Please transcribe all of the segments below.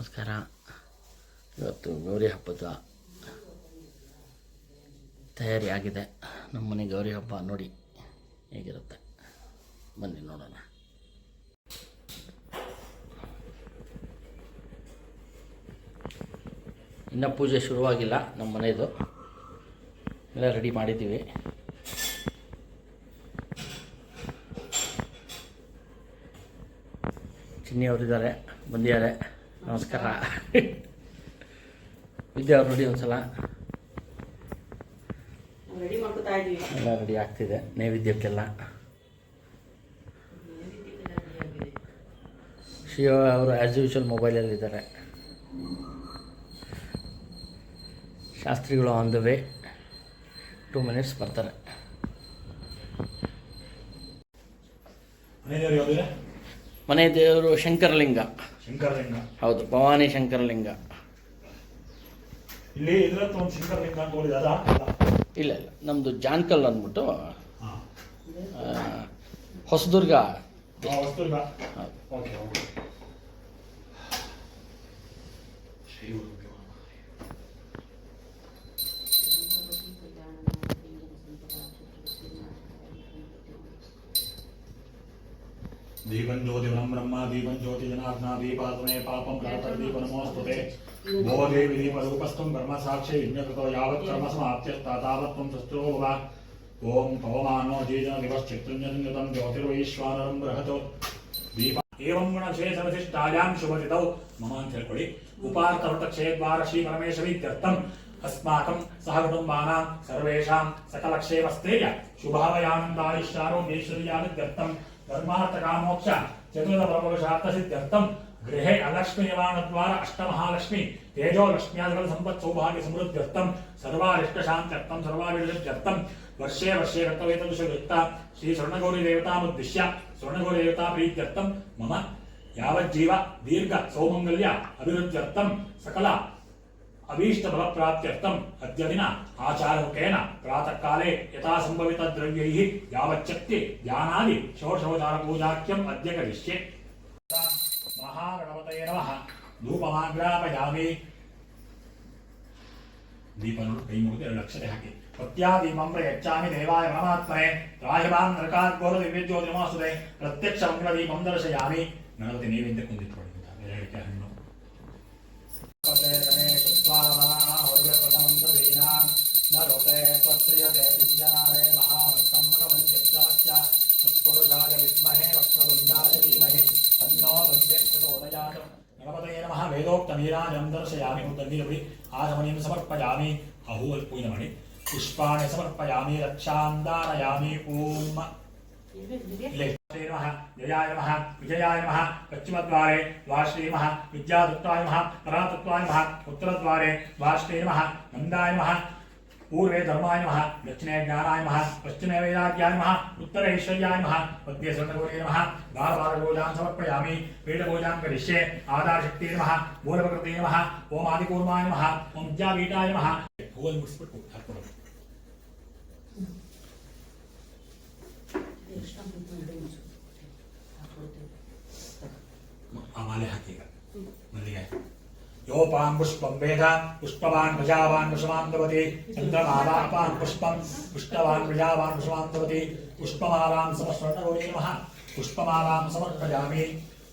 ನಮಸ್ಕಾರ. ಇವತ್ತು ಗೌರಿ ಹಬ್ಬದ ತಯಾರಿ ಆಗಿದೆ. ನಮ್ಮನೆ ಗೌರಿ ಹಬ್ಬ ನೋಡಿ ಹೇಗಿರುತ್ತೆ, ಬನ್ನಿ ನೋಡೋಣ. ಇನ್ನೂ ಪೂಜೆ ಶುರುವಾಗಿಲ್ಲ. ನಮ್ಮ ಮನೆಯದು ಎಲ್ಲ ರೆಡಿ ಮಾಡಿದ್ದೀವಿ. ಚಿನ್ನಿ ಅವರಿದ್ದಾರೆ, ಬಂದಿದ್ದಾರೆ. ನಮಸ್ಕಾರ. ವಿದ್ಯಾ ಅವ್ರು ನೋಡಿ ಒಂದ್ಸಲ ಎಲ್ಲ ರೆಡಿ ಆಗ್ತಿದೆ ನೈವೇದ್ಯಕ್ಕೆಲ್ಲ. ಶಿವ ಅವರು ಆ್ಯಸ್ ಯೂಶುವಲ್ ಮೊಬೈಲಲ್ಲಿದ್ದಾರೆ. ಶಾಸ್ತ್ರಿಗಳು ಆನ್ ದ ವೇ, 2 minutes ಬರ್ತಾರೆ. ಮನೆ ದೇವರು ಶಂಕರಲಿಂಗ. ಹೌದು, ಭವಾನಿ ಶಂಕರಲಿಂಗ. ಇಲ್ಲ, ನಮ್ಮದು ಜಾನ್ಕಲ್ ಅಂದ್ಬಿಟ್ಟು ಹೊಸದುರ್ಗ. दीपं ज्योतिवनं ब्रह्मा दीपं ज्योति जनार्दना दीपात्मने पापं प्रहतर दीप नमोस्तुते भो देवी दीपरूपस्थं ब्रह्मसाक्षी यज्ञकृतो यावत् कर्म समाप्त्यस्ता तावत् त्वं सृष्टो भव. ओम पवमानो जीजन दिवश्चित्तुञ्जतं ज्योतिर्वैश्वानरं बृहतो दीप एवं गुणक्षेत्रवशिष्टायां शुभतिथौ ममान्तर्पणि उपार्थवृतक्षेद्वार श्री परमेश्वरीत्यर्थम् अस्माकं सहकुटुम्बानां सर्वेषां सकलक्षेमस्तेय शुभावयानन्दायिष्यारोग्यैश्वर्यादित्यर्थं धर्मार्थकामोक्ष चतुर्दप्रपुरुषार्थसिद्ध्यर्थं गृहे अलक्ष्मी निवारणद्वारा अष्टमहालक्ष्मी तेजोलक्ष्म्यादिबल संपत् सौभाग्य समृद्ध्यर्थं सर्वारिष्टशान्त्यर्थं सर्वाभिवृद्ध्यर्थं वर्षे वर्षे कर्तव्यतदुषयुक्ता श्री स्वर्णगौरी देवतामुद्दिश्य स्वर्णगौरी देवता प्रीत्यर्थं मम यावज्जीव दीर्घ सौमङ्गल्य अभिवृद्ध्यर्थं सकल अभीष्ट बल प्राप्त्यर्थम अद्य दिन आचारमुखेन प्रातः काले यथा संभवित द्रव्यैः यावच्छक्ति ध्यानादि षोडशोपचार पूजाख्यम अद्य करिष्ये. महागणपतये नमः. धूपमाग्रापयामि. दीपनु कई मुगिदे 2 अक्षते हाकि प्रत्यादीपं प्रयच्छामि देवाय परमात्मने राहिमां नरकाद्घोर दिव्यज्योतिर्नमोस्तुते. प्रत्यक्ष मंगलदीपं दर्शयामि. गणपति नैवेद्य कुंदितपडिदा वेरडिके हಣ್ಣು नरोते त्वत्प्रियते किञ्जनारे महावर्तं भगवन्त्यत्रास्य तत्पुरुषाय विद्महे वक्रतुण्डाय धीमहि तन्नो दन्ते प्रचोदयात्. गणपतये नमः. वेदोक्तनीराजं दर्शयामि. उद्दण्डीरपि आचमनीं समर्पयामि. अहूवल्पूयमणि पुष्पाणि समर्पयामि. रक्षां धारयामि. ॐ जयाय नमः. विजयाय नमः. पश्चिमद्वारे द्वाश्री नमः. विद्यादत्ताय नमः. परातत्त्वाय नमः. उत्तरद्वारे द्वाश्री नमः. नन्दाय नमः. पूर्वे धर्माय नमः. दक्षिणे ज्ञानाय नमः. पश्चिमे वैराग्याय नमः. उत्तरे ऐश्वर्याय नमः. मध्ये स्वर्णगौरी नमः. दारवारपूजां समर्पयामि. पीठपूजां करिष्ये. आधारशक्ति नमः. मूलप्रकृति नमः. ओम आदिकूर्माय नमः. ओम विद्यापीठाय नमः. आमाले हाकिगा मल्लिगे योपां पुष्पं वेद पुष्पवान् प्रजावान् कुसुमान्तवती चन्द्रमालापान् पुष्पं पुष्टवान् प्रजावान् कुसुमान्तवती पुष्पमालां समर्पयामि. नमः. पुष्पमालां समर्पयामि.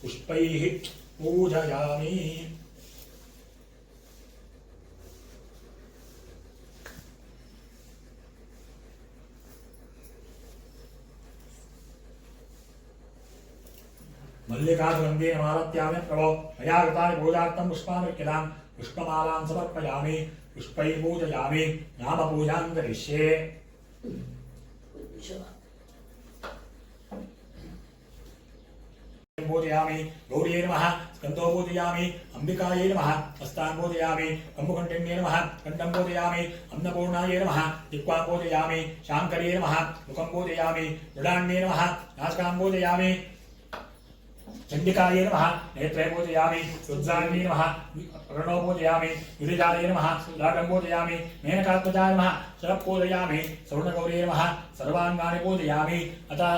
पुष्पैः पूजयामि. मल्लिकार्जुनन्दे मालत्यामि प्रभो मया कृतानि पूजार्थं पुष्पाणि कृतां पुष्पमालां समर्पयामि. पुष्पैः पूजयामि. नामपूजां करिष्ये. पूजयामि. गौर्यै नमः. स्कन्दो पूजयामि. अम्बिकायै नमः. हस्तान् पूजयामि. कम्बुकण्ठिन्यै नमः. कण्ठं पूजयामि. अन्नपूर्णायै नमः. दिक्पां पूजयामि. शाङ्कर्यै नमः. मुखं पूजयामि. मृडान्यै नमः. नासिकां पूजयामि. चंडिकायै नमः. नेत्रे पूजयामि. रुद्राग्नि नमः. प्रणो पूजयामि. गिरिजायै नमः. लाटं पूजयामि. मेनकात्मजाय नमः. शरः पूजयामि. स्वर्णगौरी नमः. सर्वाङ्गानि पूजयामि. अतः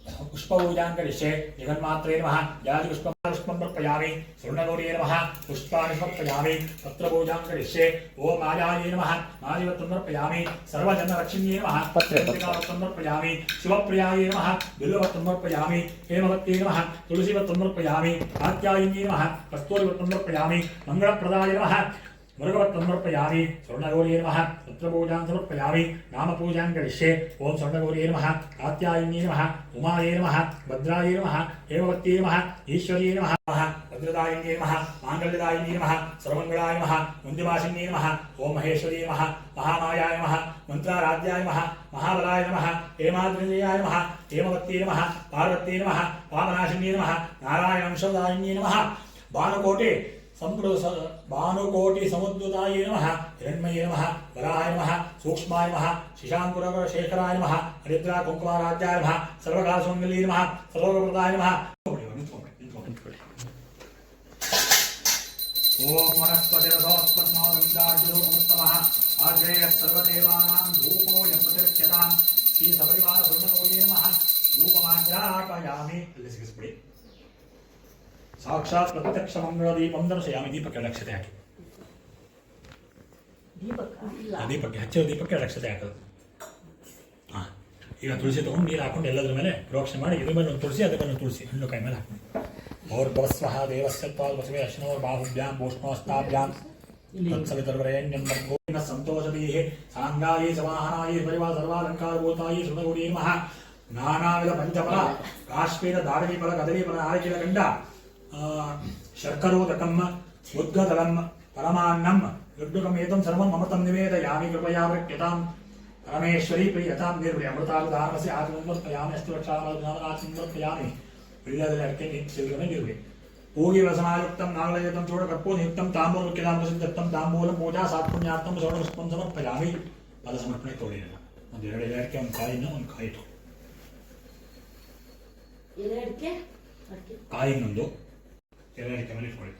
पुष्पपूजां करिष्ये जगन्मात्रे नमः जातिपुष्पं समर्पयामि स्वर्णगौर्ये नमः पुष्पाणि समर्पयामि पत्रपूजां करिष्ये ओम मायायै नमः मादिवत्तं समर्पयामि सर्वजनरक्षिण्ये नमः पत्रिकावत्तं समर्पयामि शिवप्रियायै नमः बिल्ववत्तं समर्पयामि हेमवत्यै नमः तुलसीवत्तं समर्पयामि कात्यायिन्यै नमः कस्तूरिवत्तं समर्पयामि मङ्गलप्रदाय नमः मुरुगवत्तं समर्पयामि स्वर्णगौर्ये नमः पुत्रपूजां समर्पयामि नामपूजां करिष्ये ओम स्वर्णगौर्ये नमः कात्यायिन्यै नमः उमायै नमः भद्रायै नमः हेमवत्यै नमः ईश्वर्यै नमः भद्रदायिन्यै नमः माङ्गल्यदायिन्यै नमः सर्वमङ्गलाय नमः मुञ्जवासिन्यै नमः ओम महेश्वर्यै नमः महामायाय नमः मन्त्राराध्याय नमः महाबलाय नमः हेमाद्रियाय नमः हेमवत्यै नमः पार्वत्यै नमः पापनाशिन्यै नमः नारायणंशदायिन्यै नमः भानुकोटि समुद्भुताय नमः हिरण्मये नमः वराय नमः सूक्ष्माय नमः शिशांकुरशेखराय नमः हरिद्रा कुंकुमाराध्याय नमः सर्वकालसुमंगल्ये नमः सर्वप्रदाय नमः ओम वनस्पतिरसोत्पन्नो गंगाजलोमुत्तमः आश्रयः सर्वदेवानां धूपो यमतिर्च्यतां श्री सपरिवार ब्रह्मणोये नमः धूपमाग्रापयामि साक्षात् प्रत्यक्ष मंगलदीपं दर्शयामि दीपक लक्ष्यते हाकि दीपक हच्चिरो दीपಕ್ಕೆ ಲಕ್ಷತೆ ಹಾಕೋದು ಈಗ ತುಳಸಿ ತಗೊಂಡು ನೀರು ಹಾಕೊಂಡು ಎಲ್ಲದ್ರ ಮೇಲೆ ಪ್ರೋಕ್ಷಣೆ ಮಾಡಿ ಇದ್ರ ಮೇಲೆ ಒಂದು ತುಳಸಿ ಅದ್ರ ಮೇಲೆ ಒಂದು ತುಳಸಿ ಹಣ್ಣು ಕೈ ಮೇಲೆ ಹಾಕೊಂಡು और भवस्वः देवस्य त्वाल बसवे अश्नोर बाहुभ्यां भूष्णोस्ताभ्यां तत्सवितर्वरेण्यं भर्गो न संतोषदीः सांगायै समाहनायै परिवार सर्वालंकारभूतायै सुरगौरी नमः नानाविध पंचफल काश्मीर दाडवीफल कदलीफल नारिकेलगंड शर्करोदकं उद्गतलं परमान्नं लड्डुकमेतं सर्वं अमृतं निवेदयामि कृपया वृक्यतां परमेश्वरी प्रियतां निर्भय अमृतावधारणस्य आत्मसमर्पयामि अष्टवक्षामर्पयामि प्रियदले अडके चिल्ड्रने निर्भय पूगीवसनायुक्तं नागलयुक्तं चूडकर्पूरयुक्तं ताम्बूलमुख्यदां प्रसिद्धं ताम्बूलं पूजा सात्पुण्यार्थं सर्वपुष्पं समर्पयामि फलसमर्पणे तोडेन ಒಂದು ಎರಡು ಎಲೆ ಒಂದು ಕಾಯಿನ ಒಂದು ಕಾಯಿ ಇಟ್ಟು ಎಲೆ ಅಡಿಕೆ ಕಾಯಿನೊಂದು ಎಲೆ ಅಡಿಕೆ ಮೇಲೆ ಇಟ್ಕೊಳ್ಳಿ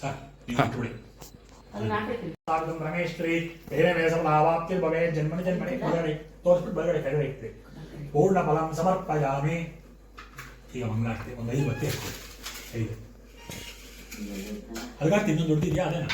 ಸರ್ ನೀವು ಇಟ್ಕೊಳ್ಳಿ ಸಾಗಂ ರಮೇಶ್ವರಿ ಬೇರೆ ವೇಸವಾಪ್ತಿ ಭವೇ ಜನ್ಮನಿ ಜನ್ಮನಿ ಒಳಗಡೆ ತೋರಿಸ್ಬಿಟ್ಟು ಬಲಗಡೆ ಕೆಳಗಡೆ ಇಡ್ತೀವಿ ಪೂರ್ಣ ಫಲಂ ಸಮರ್ಪಯಾಮಿ ಈಗ ಮಂಗಳಾರತಿ ಒಂದು 5 ಬತ್ತಿ ಹಾಕ್ತೀವಿ 5 ಅದಕ್ಕಾಗ್ತಿ ಇನ್ನೊಂದು ದೊಡ್ಡದಿದೆಯಾ ಅದೇನಾ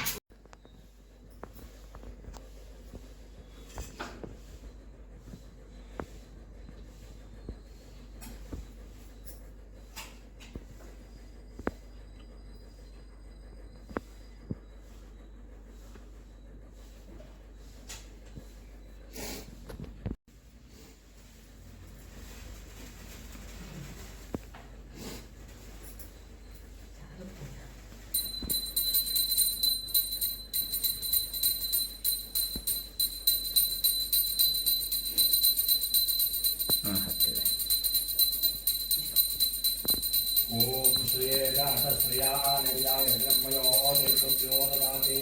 ओम श्रेयाश्रियाय ब्रह्मयो देवभ्यो ददाति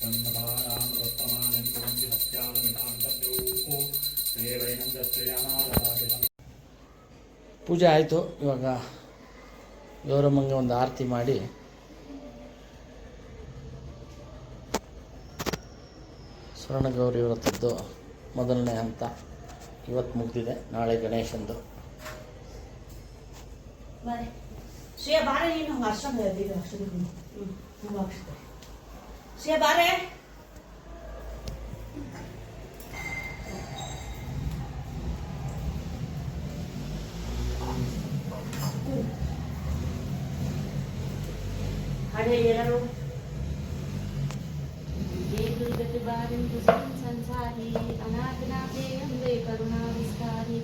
ब्रह्मधारामृतमानं कुर्वन्ति सत्यालमितां तद्रूपो देवैनं दत्तयामाददाति ಪೂಜೆ ಆಯಿತು. ಇವಾಗ ಗೌರಮ್ಮಂಗೆ ಒಂದು ಆರತಿ ಮಾಡಿ ಸ್ವರ್ಣಗೌರಿ ವ್ರತದ್ದು ಮೊದಲನೇ ಹಂತ ಇವತ್ತು ಮುಗಿದಿದೆ. ನಾಳೆ ಗಣೇಶಂದು. ಶ್ರೇಯ ಬಾರೆ ನೀನು ಅರ್ಶನ ಹೇಳ್ತೀವಿ ಅಕ್ಷತೆ ಶ್ರೇಯ ಬಾರೆ ಹಾಡು ಎಲ್ಲರೂ संसारी अनाथनाथे अंबे करुणा विस्तारी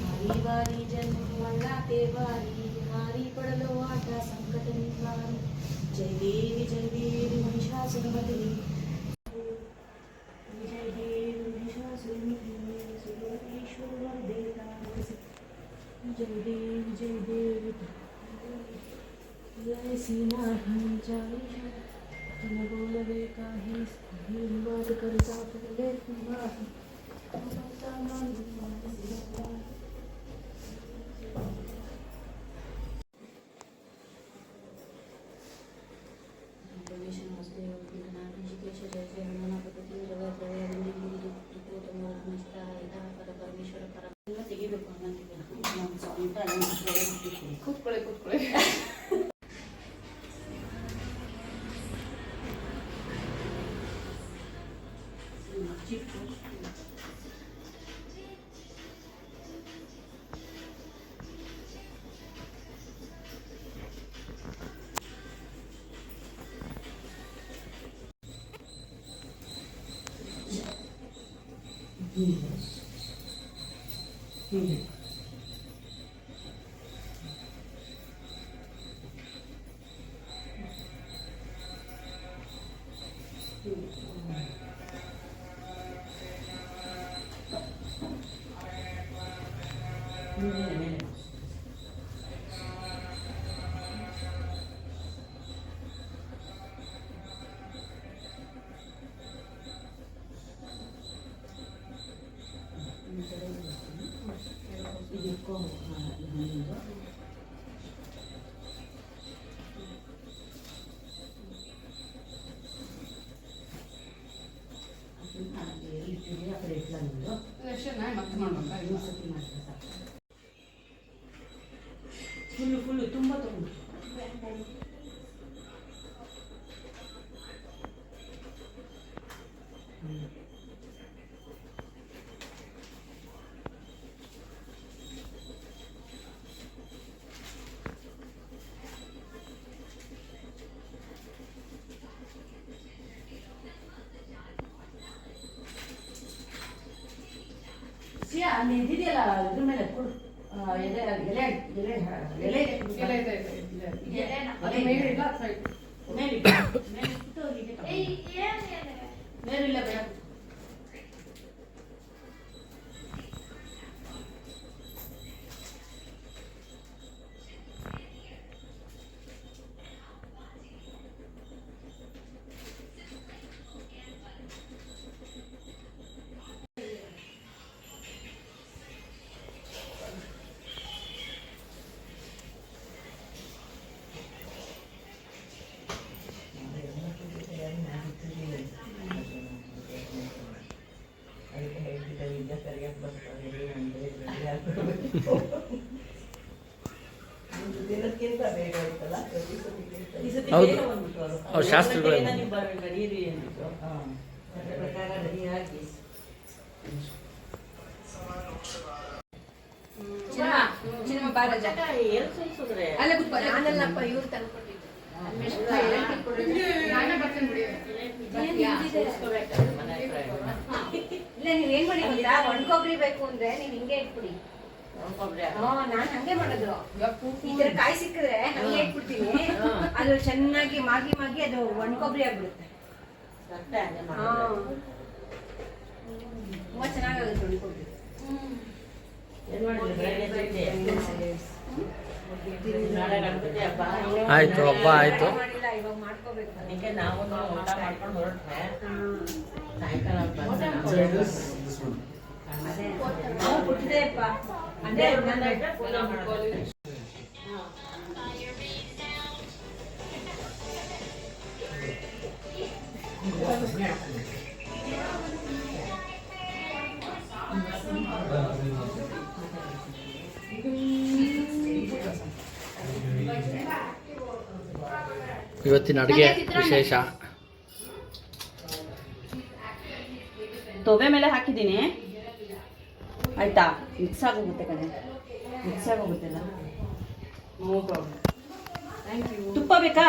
मारी वारी जन्म मरणाते वारी हारी पडलो आटा संकट निवारी जय देवी महिषासुरमर्दिनी जय देवी महिषासुरमर्दिनी सुरेश्वर वरदेता जय देवी जय सीनाथ जय तुम बोलवे काहे बात करता पहले तुम्हारी ತೆಗಿಬೇಕು ಫುಲ್ಲು ತುಂಬ ತಗೊಂಡು ಅಲ್ಲಿ ಇದಿದೆಯಲ್ಲ ಇದ್ರ ಮೇಲೆ ಕೊಡು ಎಲೆ ಎಲೆ ಎಲೆ ಎಲೆ ಮೇಲಿಲ್ಲ ಬೇಡ ಹೌದು ಅವ್ರ ಶಾಸ್ತ್ರಗಳು ನಾನಲ್ಲಪ್ಪ ಇವ್ರು ತಂದ್ಕೊಟ್ಟಿದ್ದು ಇಲ್ಲ ನೀವೇನ್ ಮಾಡಿ ಗೊತ್ತಾ ಒಣಕೊಬ್ರಿ ಬೇಕು ಅಂದ್ರೆ ನೀವ್ ಹಿಂಗೆ ಇಟ್ಬಿಡಿ ನಾನ್ ಹಂಗೆ ಮಾಡೋದು ಈ ತರ ಕಾಯಿ ಸಿಕ್ಕಿದ್ರೆ ಹಂಗೆ ಇಟ್ಬಿಡ್ತೀನಿ ಅದು ಚೆನ್ನಾಗಿ ಮಾಗಿ ಮಾಗಿ ಅದು ಒಣಕೊಬ್ರಿ ಆಗ್ಬಿಡುತ್ತೆ ತುಂಬಾ ಚೆನ್ನಾಗಾಗುತ್ತೆ ಒಣಕೊಬ್ರಿ ಆಯ್ತು ಹಬ್ಬ ಆಯ್ತು ಮಾಡಿಲ್ಲ ಇವಾಗ ಮಾಡ್ಕೋಬೇಕು ಅದಕ್ಕೆ ನಾವು ಊಟ ಮಾಡ್ಕೊಂಡು ಹೊರಟ್ರೆ ಸಾಯಂಕಾಲ ಅದೇ ನಾವು ಬಿಟ್ಟಿದೆಪ್ಪ ಅಂದ್ರೆ ಇವತ್ತಿನ ಅಡುಗೆ ವಿಶೇಷ ತೊವೆ ಮೇಲೆ ಹಾಕಿದ್ದೀನಿ ಆಯ್ತಾ ಮಿಕ್ಸ್ ಆಗೋಗುತ್ತೆ ಕಡೆ ಮಿಕ್ಸ್ ಆಗೋಗುತ್ತಲ್ಲ ತುಪ್ಪ ಬೇಕಾ